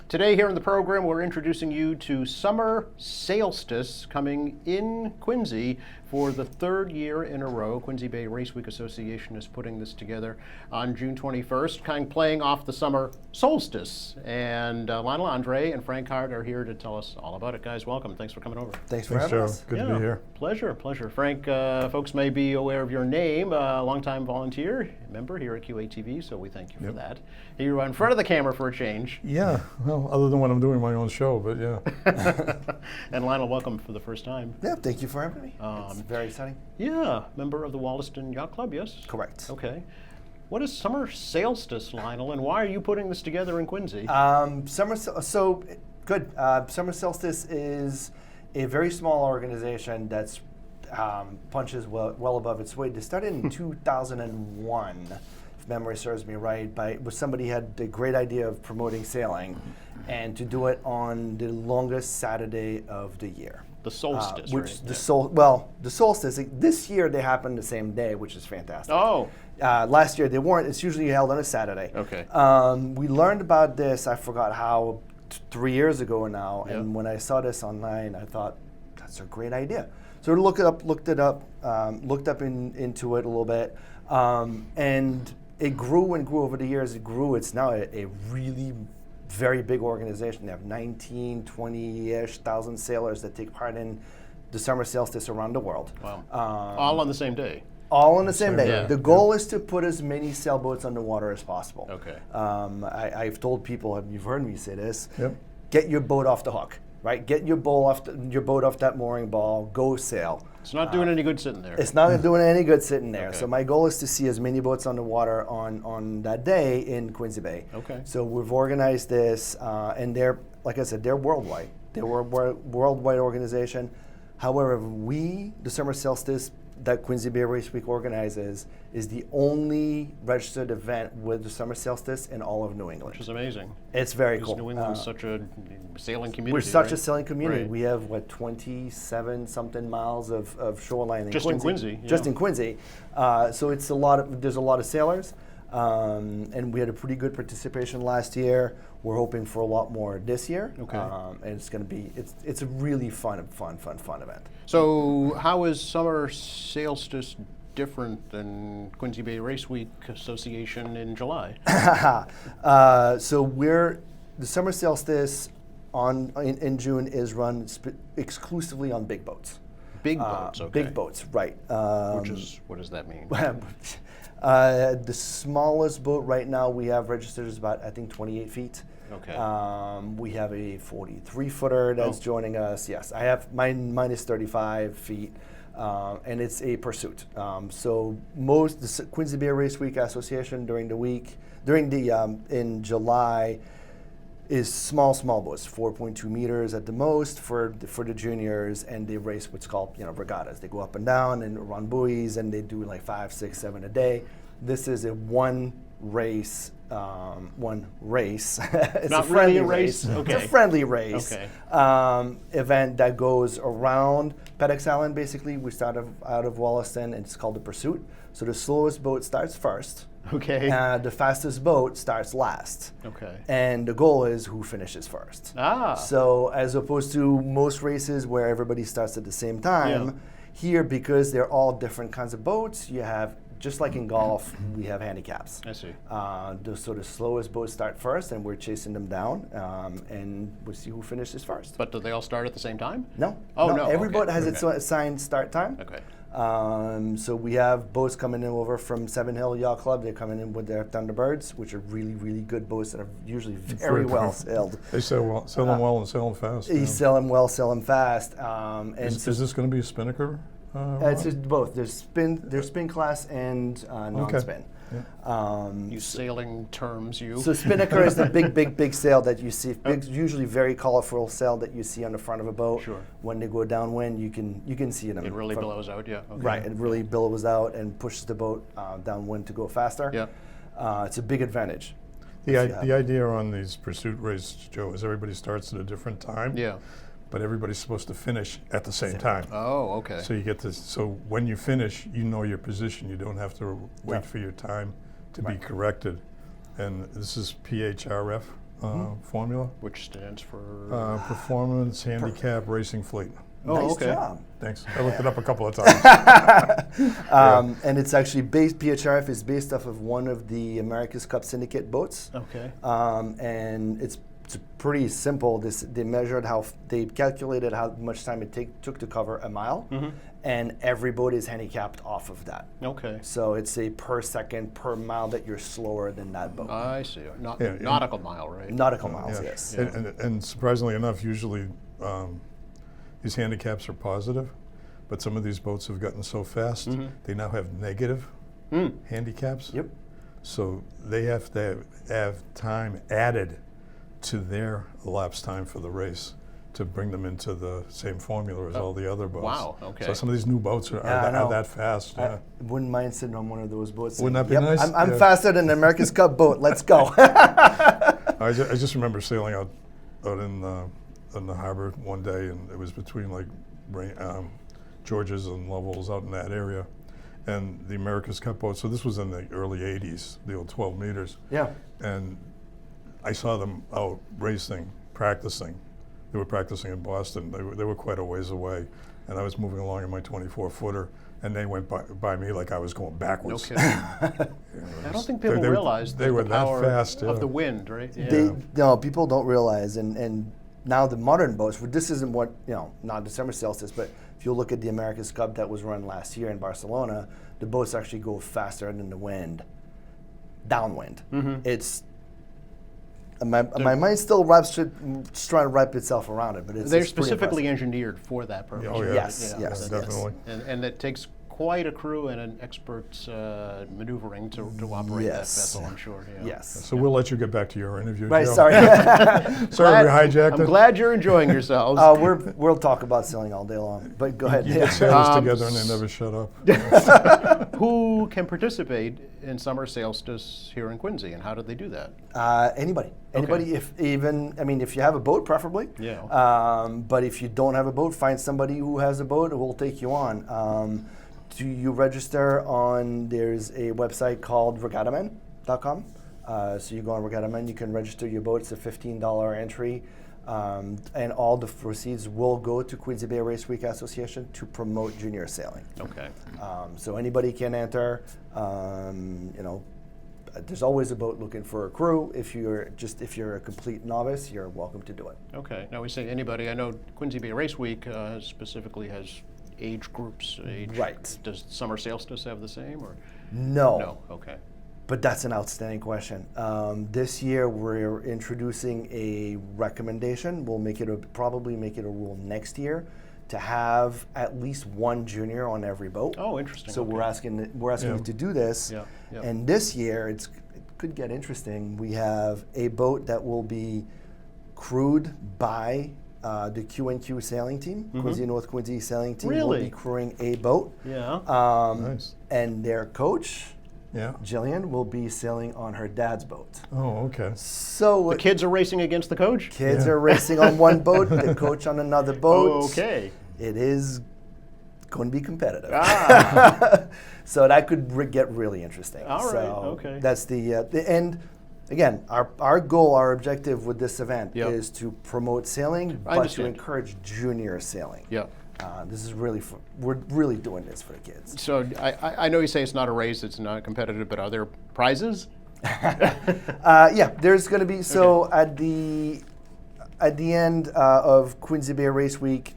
Today here in the program, we're introducing you to Summer Sailstice coming in Quincy for the third year in a row. Quincy Bay Race Week Association is putting this together on June 21st, kind of playing off the summer solstice. And Lionel Andre and Frank Hart are here to tell us all about it. Guys, welcome. Thanks for coming over. Thanks for having us. Good to be here. Pleasure. Frank, folks may be aware of your name, a longtime volunteer, member here at QATV, so we thank you for that. You're in front of the camera for a change. Yeah, well, other than when I'm doing my own show, but yeah. And Lionel, welcome for the first time. Yeah, thank you for having me. It's very exciting. Yeah, member of the Wollaston Yacht Club, yes? Correct. Okay. What is Summer Sailstice, Lionel, and why are you putting this together in Quincy? Summer Solstice is a very small organization that's punches well above its weight. They started in 2001, if memory serves me right, with somebody had the great idea of promoting sailing and to do it on the longest Saturday of the year. The solstice, right? The solstice. This year they happen the same day, which is fantastic. Oh. Last year they weren't. It's usually held on a Saturday. Okay. We learned about this, I forgot how, 3 years ago now, Yep. and when I saw this online, I thought, that's a great idea. So I looked into it a little bit, and it grew and grew over the years. It's now a really very big organization. They have 19, 20-ish thousand sailors that take part in the summer solstice around the world. Wow. All on the same day. All on the same day. Yeah. The goal is to put as many sailboats on the water as possible. Okay. I've told people, you've heard me say this, Yep. get your boat off the hook, right? Get your boat off that mooring ball, go sail. It's not doing any good sitting there. It's not doing any good sitting there. Okay. So my goal is to see as many boats on the water on that day in Quincy Bay. Okay. So we've organized this, and they're, like I said, they're worldwide. They're a worldwide organization. However, the Summer Solstice that Quincy Bay Race Week organizes is the only registered event with the Summer Solstice in all of New England. Which is amazing. It's very Because cool. New England's such a sailing community. We're such right? a sailing community. Right. We have, 27 something miles of shoreline in Just Quincy. in Quincy, yeah. Just in Quincy. So it's there's a lot of sailors. And we had a pretty good participation last year. We're hoping for a lot more this year. Okay. And it's going to be, it's a really fun event. So how is Summer Sailstice different than Quincy Bay Race Week Association in July? So the Summer Solstice in June is run exclusively on big boats. Big boats, okay. Big boats, right. Which is, what does that mean? The smallest boat right now we have registered is about, I think, 28 feet. Okay. We have a 43-footer that's joining us. Yes, I have mine is 35 feet, and it's a pursuit. So the Quincy Bay Race Week Association in July is small boats, 4.2 meters at the most for the juniors, and they race what's called regattas. They go up and down and run buoys, and they do like 5, 6, 7 a day. This is a one race. It's Not a friendly really a race? Okay. It's a friendly race. Okay. Event that goes around Pedex Island. Basically, we start out of Wollaston, and it's called the Pursuit. So the slowest boat starts first. Okay. The fastest boat starts last. Okay. And the goal is who finishes first. So as opposed to most races where everybody starts at the same time, here, because they're all different kinds of boats, you have, just like in golf, we have handicaps. I see. So the slowest boats start first, and we're chasing them down, and we'll see who finishes first. But do they all start at the same time? No. Oh, no. Every Okay. boat has its Okay. assigned start time. Okay. So we have boats coming in over from Seven Hill Yacht Club. They're coming in with their Thunderbirds, which are really, really good boats that are usually very well sailed. They sell them well and sell them fast. You sell them well, sell them fast. Is this going to be a spinnaker? It's just both. There's spin class and non-spin. You sailing terms, you. So spinnaker is the big sail that you see. Usually very colorful sail that you see on the front of a boat. Sure. When they go downwind, you can see them. It really billows out, yeah. Okay. Right, it really billows out and pushes the boat downwind to go faster. Yeah. It's a big advantage. The idea on these pursuit races, Joe, is everybody starts at a different time. Yeah. But everybody's supposed to finish at the same time. Oh, okay. So you get to, so when you finish, you know your position. You don't have to wait for your time to be corrected. And this is PHRF? formula. Which stands for. Performance Handicap Racing Fleet. Oh, nice okay. job. Thanks. I looked it up a couple of times. And it's actually based, PHRF is based off of one of the America's Cup Syndicate boats. Okay. And it's pretty simple. They measured they calculated how much time it took to cover a mile, and every boat is handicapped off of that. Okay. So it's a per second, per mile that you're slower than that boat. I see. Yeah, Nautical mile, right? Nautical miles, Yeah. yes. And surprisingly enough, usually these handicaps are positive, but some of these boats have gotten so fast, they now have negative handicaps. Yep. So they have to have time added to their elapsed time for the race to bring them into the same formula as all the other boats. Wow, okay. So some of these new boats are Yeah, I know. that fast. I wouldn't mind sitting on one of those boats. Wouldn't saying, that be "Yep, nice? I'm Yeah. faster than an America's Cup boat. Let's go." I just remember sailing out in the harbor one day, and it was between like Georges and Lovell's out in that area, and the America's Cup boat. So this was in the early '80s, the old 12 meters. Yeah. And I saw them out racing, practicing. They were practicing in Boston. They were quite a ways away, and I was moving along in my 24-footer, and they went by me like I was going No backwards. kidding. I don't think people They realize they were the that power fast, of yeah. the wind, right? Yeah. No, people don't realize, and now the modern boats. This isn't what not the summer solstice, but if you look at the America's Cup that was run last year in Barcelona, the boats actually go faster than the wind, downwind. It's my mind still just trying to wrap itself around it, but it's They're it's pretty specifically engineered for that purpose. Oh, yeah. Yes, Yeah. yes, definitely. And it takes quite a crew and an expert's maneuvering to operate that Yes. vessel, I'm sure. Yeah. Yes. So we'll let you get back to your interview. Right. Joe. Sorry. Sorry we hijacked I'm it. glad you're enjoying yourselves. We'll talk about sailing all day long, but go ahead. You get sailors together and they never shut up. Who can participate in summer solstice here in Quincy, and how do they do that? Anybody, if you have a boat, preferably. Yeah. But if you don't have a boat, find somebody who has a boat who will take you on. Do you register on? There's a website called regattamen.com. So you go on Regattamen, you can register your boat. It's a $15 entry. And all the proceeds will go to Quincy Bay Race Week Association to promote junior sailing. Okay. So anybody can enter. There's always a boat looking for a crew. If you're a complete novice, you're welcome to do it. Okay. Now we say anybody. I know Quincy Bay Race Week specifically has age groups. Right. Does summer solstice have the same or? No. No. Okay. But that's an outstanding question. This year we're introducing a recommendation. We'll probably make it a rule next year to have at least one junior on every boat. Oh, interesting. So okay. we're asking you to do this. Yeah, yeah. And this year it could get interesting. We have a boat that will be crewed by the Q&Q sailing team, Quincy North Quincy sailing team will Really? be crewing a boat. Yeah. Nice. And their coach, Yeah. Jillian, will be sailing on her dad's boat. Oh, okay. So The kids are racing against the coach? kids Yeah. are racing on one boat, the coach on another boat. Okay. It is going to be competitive. Ah. So that could get really interesting. All right, So okay. That's the end. Again, our goal, our objective with this event Yep. is to promote sailing, but to understand. encourage junior sailing. Yeah. This is really we're really doing this for the kids. So I know you say it's not a race, it's not competitive, but are there prizes? Yeah, there's going to be at the end of Quincy Bay Race Week,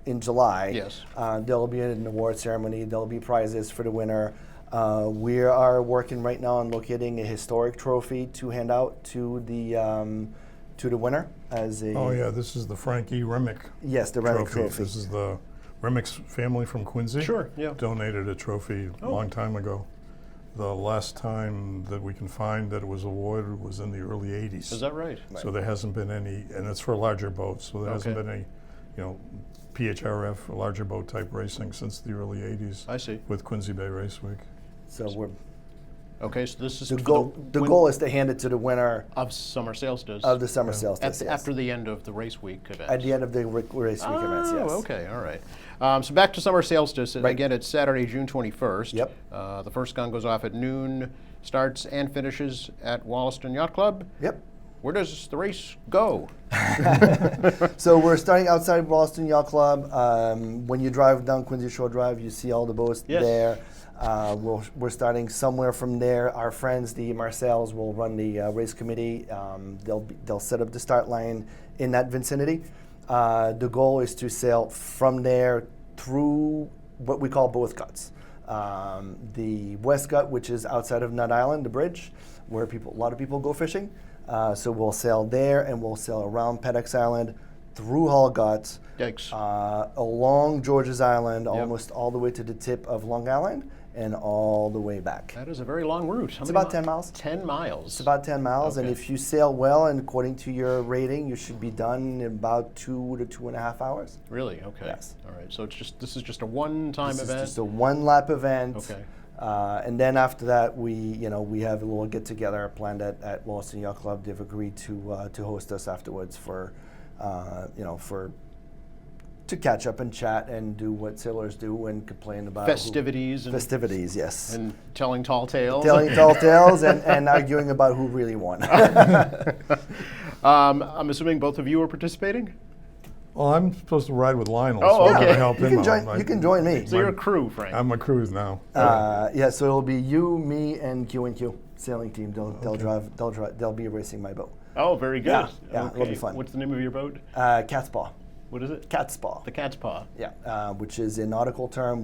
in July. Yes. There'll be an award ceremony. There'll be prizes for the winner. We are working right now on locating a historic trophy to hand out to the winner as a. Oh yeah, this is the Frank E. Remick Yes, the Remick trophy. This is the Remick's family from Quincy. Sure, yeah. Donated a trophy a long time ago. The last time that we can find that it was awarded was in the early 80s. Is that right? So there hasn't been any, and it's for larger boats, so there hasn't Okay. been any, PHRF, larger boat type racing since the early 80s I see. with Quincy Bay Race Week. So we're Okay, so this is the for goal. The win goal is to hand it to the winner of summer solstice of the summer solstice. yes. after the end of the race week event. At the end of the race week events, yes. Oh, okay, all right. So back to summer solstice. Again, it's Saturday, June 21st. Yep. The first gun goes off at noon starts and finishes at Wollaston Yacht Club. Yep. Where does the race go? So we're starting outside Wollaston Yacht Club. When you drive down Quincy Shore Drive, you see all the boats Yes. there. We're starting somewhere from there. Our friends, the Marcells, will run the race committee. They'll set up the start line in that vicinity. The goal is to sail from there through what we call both guts. The West Gut, which is outside of Nut Island, the bridge, where a lot of people go fishing. So we'll sail there, and we'll sail around Pedex Island, through Hull Gut, Yikes. along George's Island, almost all the way to the tip of Long Island, and all the way back. That is a very long route. How It's many about 10 miles. 10 miles. It's about 10 miles, and Okay. if you sail well, and according to your rating, you should be done in about 2 to 2.5 hours. Really? Okay. Yes. All right. So this is just a one-time This event. is just a one-lap event. Okay. And then after that, we have a little get-together planned at Wollaston Yacht Club. They've agreed to host us afterwards to catch up and chat and do what sailors do and complain about Festivities festivities, yes. and telling tall tales. Telling tall tales and arguing about who really won. I'm assuming both of you are participating. Well, I'm supposed to ride with Lionel, Oh, so I'm okay. going to help you him can join. out. You can join me. So you're a crew, Frank. I'm a cruise now. Yeah, so it'll be you, me, and Q&Q sailing team. They'll be racing my boat. Oh, very good. Yeah, it'll be fun. What's the name of your boat? Cat's Paw. What is it? Cat's Paw. The Cat's Paw. Yeah, which is a nautical term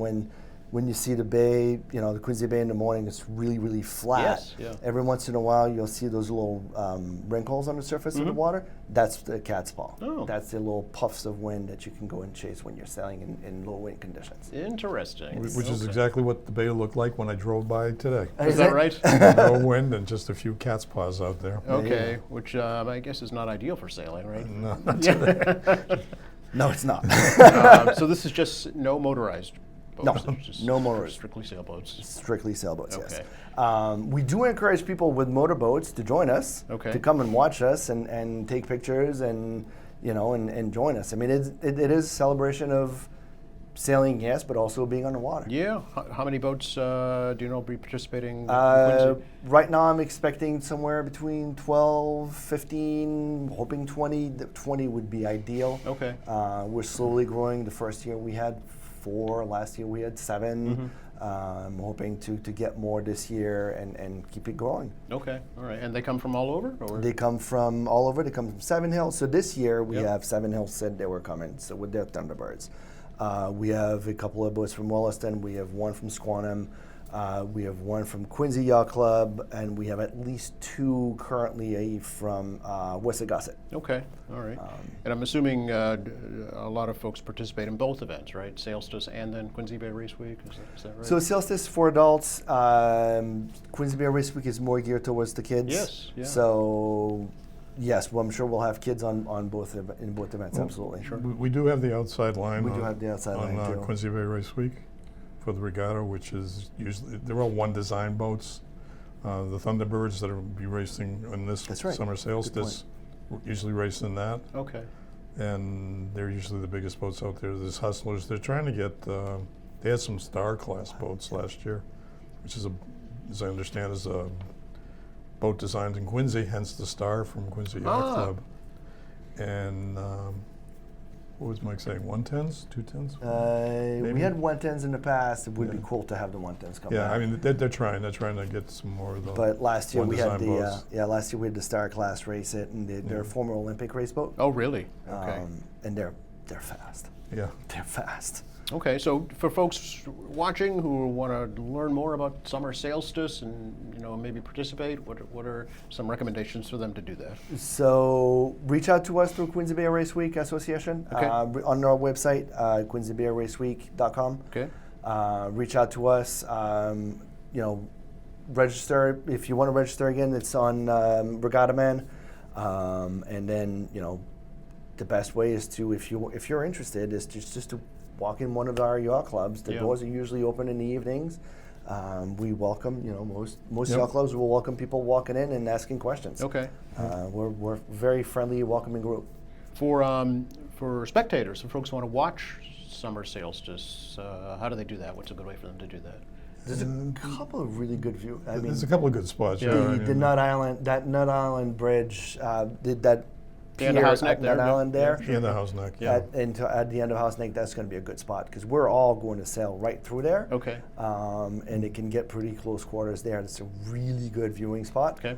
when you see the bay, the Quincy Bay in the morning, it's really, really flat. Yes, yeah. Every once in a while, you'll see those little wrinkles on the surface of the water. That's the Cat's Paw. Oh. That's the little puffs of wind that you can go and chase when you're sailing in low wind conditions. Interesting. Which is Okay. exactly what the bay looked like when I drove by today. Is that right? No wind and just a few cat's paws out there. Okay, which I guess is not ideal for sailing, right? No, not today. No, it's not. So this is just no motorized boats. No, it's just no motorized. Strictly sailboats. Strictly sailboats, Okay. yes. We do encourage people with motorboats to join us, Okay. to come and watch us and take pictures and join us. I mean, it is a celebration of sailing, yes, but also being underwater. Yeah. How many boats do you know will be participating in Quincy? Right now, I'm expecting somewhere between 12, 15, hoping 20. 20 would be ideal. Okay. We're slowly growing. The first year we had 4. Last year we had 7. I'm hoping to get more this year and keep it growing. Okay. All right. And they come from all over, or? They come from all over. They come from Seven Hills. So this year we Yep. have Seven Hills said they were coming. So with their Thunderbirds, we have a couple of boats from Wollaston. We have one from Squantum. We have one from Quincy Yacht Club, and we have at least 2 currently from Wessagusset. Okay. All right. And I'm assuming a lot of folks participate in both events, right? Sailstus and then Quincy Bay Race Week. Is that right? So Sailstus for adults. Quincy Bay Race Week is more geared towards the kids. Yes, yeah. So yes, well, I'm sure we'll have kids on both in both events. Absolutely. We do have the outside line. We do have the outside on, line, too. Quincy Bay Race Week for the regatta, which is usually they're all one design boats. The Thunderbirds that will be racing in this That's right. summer Good Sailstus usually race in that, Okay. and they're usually the biggest boats out there. There's Hustlers. They're trying to get. They had some Star class boats last year, which is as I understand, is a boat designed in Quincy, hence the Star from Quincy Yacht Ah. Club. And what was Mike saying? 110s, 210s? We Maybe. had 110s in the past. It would be Yeah. cool to have the 110s come Yeah, back. I mean they're trying. They're trying to get some more of those. But last year one we had design the boats. last year we had the Star Class race it, and they're a former Olympic race boat. Oh, really? Okay. And they're fast. Yeah. They're fast. Okay, so for folks watching who want to learn more about summer sailstus and maybe participate, what are some recommendations for them to do that? So reach out to us through Quincy Bay Race Week Association Okay. on our website, quincybayraceweek.com. Okay. Reach out to us. Register if you want to register again. It's on Regatta Man, and then the best way is to if you're interested is just to walk in one of our yacht clubs. The Yeah. doors are usually open in the evenings. We welcome most Yep. yacht clubs will welcome people walking in and asking questions. Okay. We're very friendly, welcoming group. For spectators, if folks want to watch summer sailstus, how do they do that? What's a good way for them to do that? There's a couple of really good views. I mean, There's a couple of good spots. Yeah. Yeah, I the mean, Nut Island, that Nut Island Bridge, did that The end of pier House Neck at there, Nut yeah. Island there. and the House Neck. Yeah. At the end of House Neck, that's going to be a good spot because we're all going to sail right through there. Okay. And it can get pretty close quarters there. It's a really good viewing spot. Okay.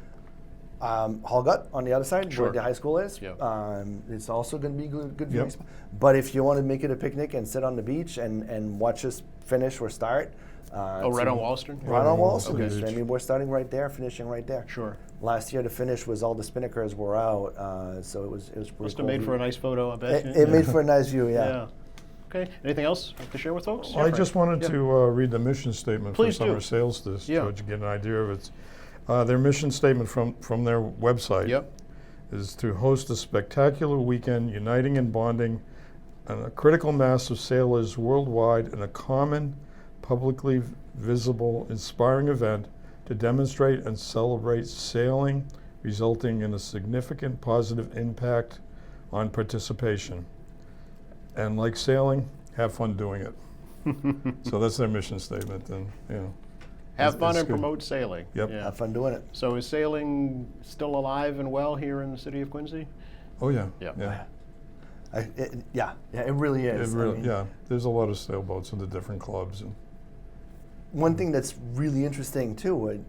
Hallgut on the other side, Sure. where the high school is. Yeah. It's also going to be good viewing Yep. spot. But if you want to make it a picnic and sit on the beach and watch us finish or start. Oh, right on Wallaston? Right on Wallaston. Okay. Beach. I mean, we're starting right there, finishing right there. Sure. Last year, the finish was all the spinnakers were out, so it was pretty Must cool. have made for a nice photo, I bet. It made for a nice view, yeah. Yeah. Okay. Anything else to share with folks? Well, I Frank. just wanted Yeah. to read the mission statement Please for do. Summer Sales This, Yeah. so that you get an idea of it. Their mission statement from their website Yep. is to host a spectacular weekend uniting and bonding and a critical mass of sailors worldwide in a common, publicly visible, inspiring event to demonstrate and celebrate sailing, resulting in a significant positive impact on participation. And like sailing, have fun doing it. So that's their mission statement, and Have It's- fun it's and good. promote sailing. Yep. Yeah. Have fun doing it. So is sailing still alive and well here in the city of Quincy? oh yeah, Yeah. yeah, Yeah, it really it is. I really, mean, yeah. There's a lot of sailboats in the different clubs, and One thing that's really interesting too,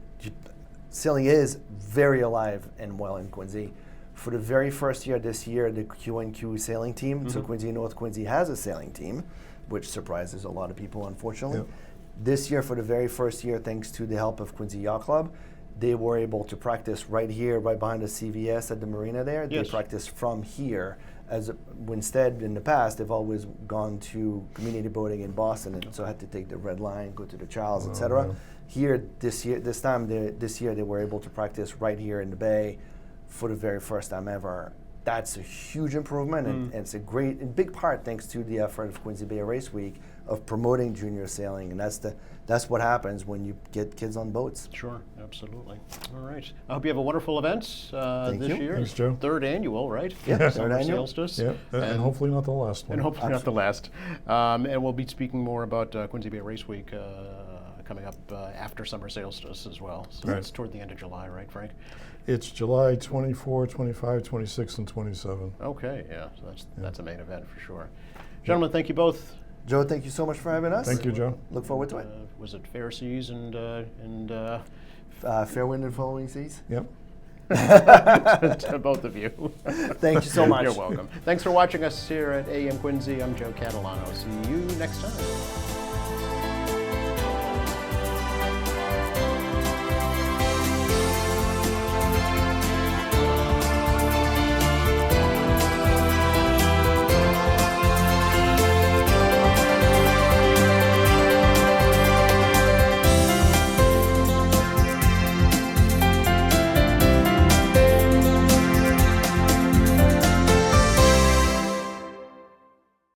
sailing is very alive and well in Quincy. For the very first year this year, the QNQ sailing team, so Quincy North Quincy has a sailing team, which surprises a lot of people, unfortunately. Yep. This year, for the very first year, thanks to the help of Quincy Yacht Club, they were able to practice right here, right behind the CVS at the marina there. Yes. They practice from here. Instead, in the past, they've always gone to community boating in Boston, and so had to take the Red Line, go to the Charles, etc. yeah. Here, this year, they were able to practice right here in the bay for the very first time ever. That's a huge improvement, and it's a great, in big part, thanks to the effort of Quincy Bay Race Week of promoting junior sailing, and that's what happens when you get kids on boats. Sure, absolutely. All right. I hope you have a wonderful event Thank this you. year. Thanks, Joe. Third annual, right? Yeah, third Summer annual. Solstice. yeah, and hopefully not the last one. And hopefully not the last. And we'll be speaking more about Quincy Bay Race Week coming up after Summer Solstice as well. So Right. that's toward the end of July, right, Frank? It's July 24, 25, 26, and 27. Okay, yeah. So that's a main event for sure. Gentlemen, thank you both. Joe, thank you so much for having us. Thank you, Joe. Look forward to it. Was it Fair Seas and Fair wind and following seas. Yep. to both of you? Thank you so much. You're welcome. Thanks for watching us here at AM Quincy. I'm Joe Catalano. See you next time.